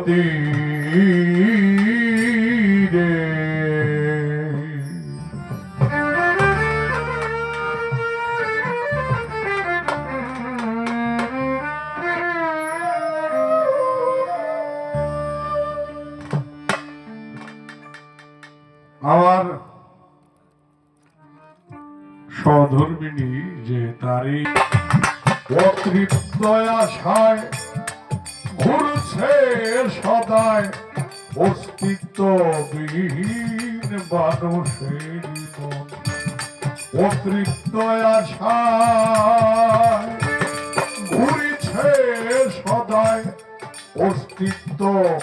যদি রে আমার সহধর্মিনী যে তারই অতৃপ্ত আশায় ঘুরছে সদায় অস্তিত্ববিহীন মানুষের মন। অতৃপ্ত আশায় ঘুরছে সদায় অস্তিত্ববিহীন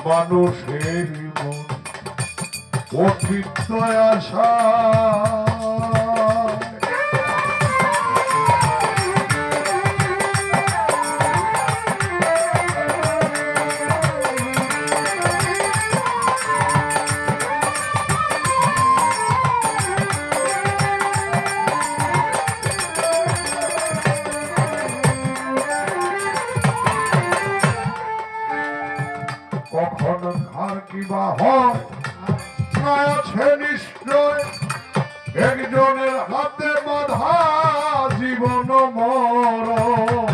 মানুষের মন। অতৃপ্ত আশায় কখন কার কিবা হয় আছে নিশ্চয় একজনের হাতে বাঁধা জীবন মরণ।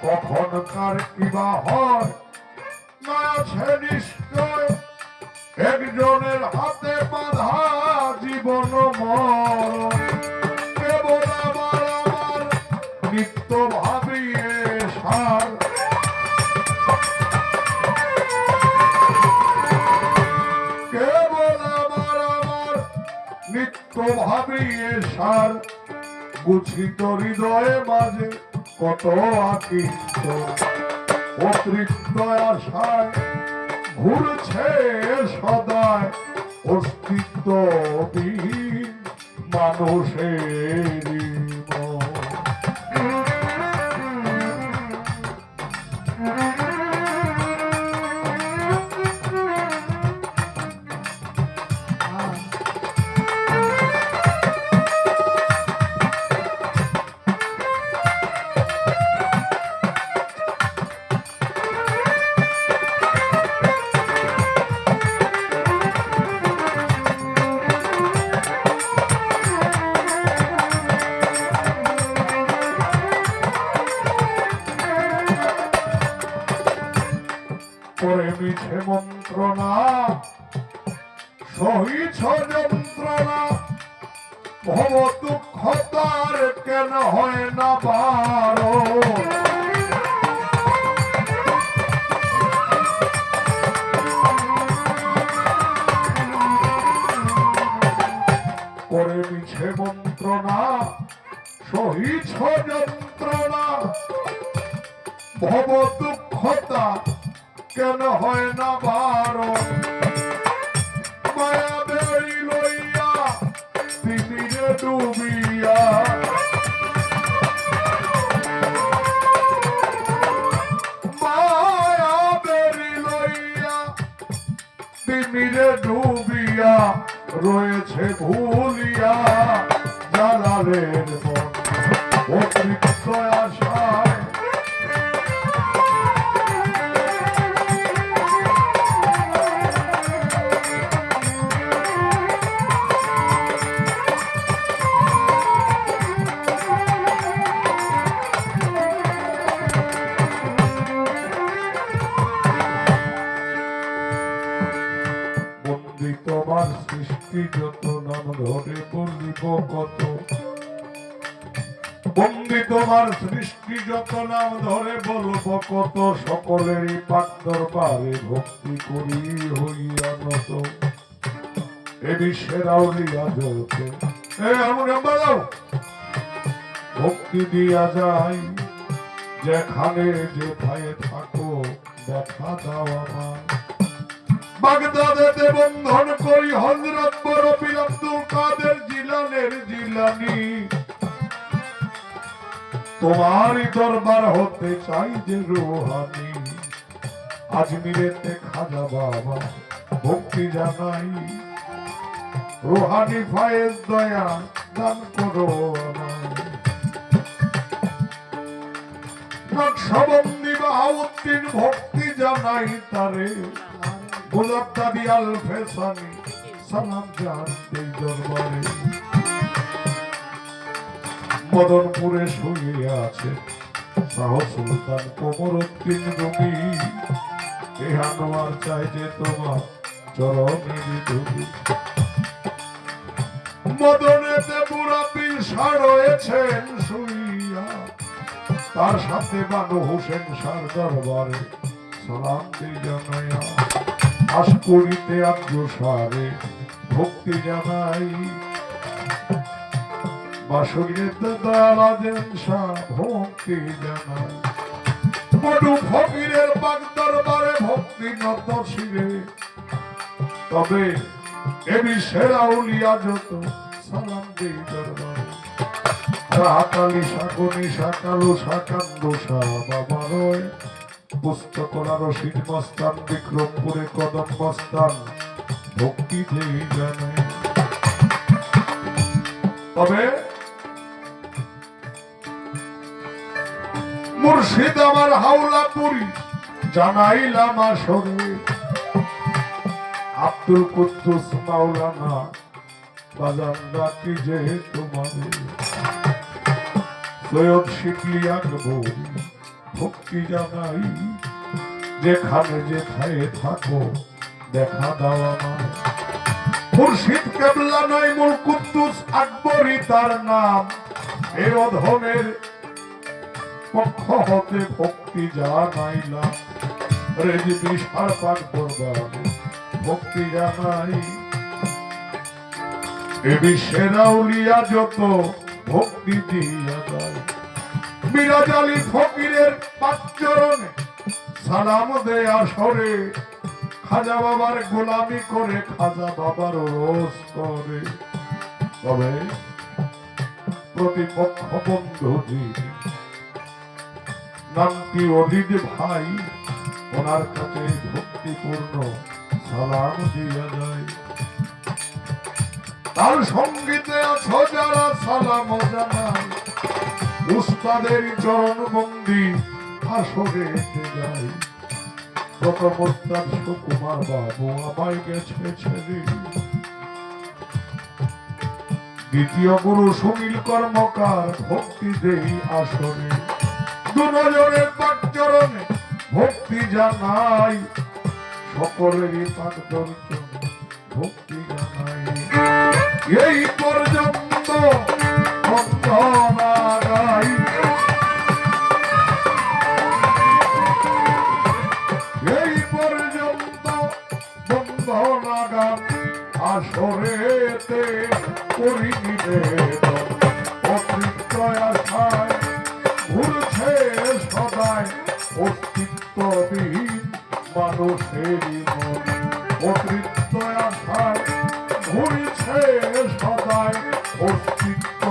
কখন কার কিবা হয় আছে নিশ্চয় একজনের হাতে বাঁধা জীবন মরণ। কেবল আমার আমার নিত্য ভাবিয়ে সার কেবল আমার আমার নিত্য ভাবিয়ে সার গুছিত হৃদয়ে মাঝে কত আকৃষ্ট অতৃপ্ত আশায় ঘুরছে সদায় অস্তিত্ববিহীন মানুষের মন। করে মিছে মন্ত্রণা সহিছ যন্ত্রণা ভব দুঃখ তার কেন হয় না বারণ। করে মিছে মন্ত্রণা সহিছ যন্ত্রণা ভব দুঃখতা কেন হয় না বারণ। মায়া বেড়ি লইয়া তিমিরে ডুবিয়া মায়া বেড়ি লইয়া তিমিরে ডুবিয়া রয়েছে ভুলিয়া জালালের মন। অতৃপ্ত আশায় তোমার সৃষ্টি যত নাম ধরে বলিব কত। বন্দি তোমার সৃষ্টি যত নাম ধরে বলব কত। সকলেরই পাক দরবারে ভক্তি করি হইয়া নত। এ বিশ্বের আউলিয়া জগতে ভক্তি দিয়া যায় যেখানে যেথায় থাকো দেখা দাও আমার। বাগদাদেতে বন্ধন করি হযরত বড় পীর আব্দুল কাদের জিলানের জিলানি। তোমারই দরবার হতে চাই যে রুহানি। আজমিরেতে খাজা বাবা ভক্তি জানাই রুহানি ফায়েজ দয়া দান করো নকশবন্দি বাহাউদ্দিন ভক্তি জানাই তারে গোলাপ দাদি আল ফেসানি সালাম জান এই দরবারে মদনপুরে শুয়ে আছে শাহ সুলতান কোমরউদ্দিন রুমি এ আনোয়ার চাই যে তোমার চরণের ধুলি মদনেতে বুড়া পিসা রয়েছেন শুইয়া তার সাথে বানু হোসেন সার দরবারে সালাম দি জানাইয়া আশকুড়িতে আব্দুসারে ভক্তি জানাই বাসুরিতে দারাজেন শাহ ভক্তি জানাই বড়ু ফকিরের বাগ দরবারে ভক্তি নত শিরে তবে এ বিশ্বের আউলিয়া যত সালাম দি দরবারে রাহাতালি শাকনি শাকালু শাকান্দু শাহ বাবা রয় পুস্তকরা রশিদ মস্তান বিক্রমপুরে কদম মস্তান ভক্তি যেই জানে তবে মুর্শিদ আমার হাওলাপুরি জানাইলাম আসরে আব্দুল কুদ্দুস মাওলানা বাজান ডাকি যে তোমাদের সৈয়দ শিবলি আকবর ভক্তি জানাই যেখানে যেথায় থাকো দেখা দাও আমার মুর্শিদ কেবলা নাইমুল কুদ্দুস আকবরী তার নাম এ অধমের পক্ষ হতে ভক্তি জানাইলাম রেজিবি সার পাক দরবারে ভক্তি জানাই এ বিশ্বের আউলিয়া যত ভক্তি দিয়া যায় মিরাজ আলী ফকিরের পাঁচচরণে সালাম দে আসরে খাজা বাবার গোলামি করে খাজা বাবার রোজ করে তবে প্রতিপক্ষ বন্ধুজি নামটি অলিদ ভাই ওনার কাছে ভক্তিপূর্ণ সালাম দিয়া যায় তার সঙ্গীতে আছো যারা সালাম জানায় উস্তাদের চরণ বন্দি আসরে যায় প্রথম উস্তাদ সুকুমার বাবু আমায় গেছে ছেড়ে দ্বিতীয় গুরু সুনীল কর্মকার ভক্তি দেই আসরে দুজনের পাক চরণে ভক্তি জানাই সকলেরই পাক দর্শন ভক্তি জানাই এই পর্যন্ত বন্দনা গাই এই পর্যন্ত বন্দনা গান আসরেতে করি নিবেদন অতৃপ্ত আশায় ঘুরছে সদায় অস্তিত্ববিহীন মানুষেরই মন অতৃপ্ত আশায় ঘুরছে সদায় অস্তিত্ব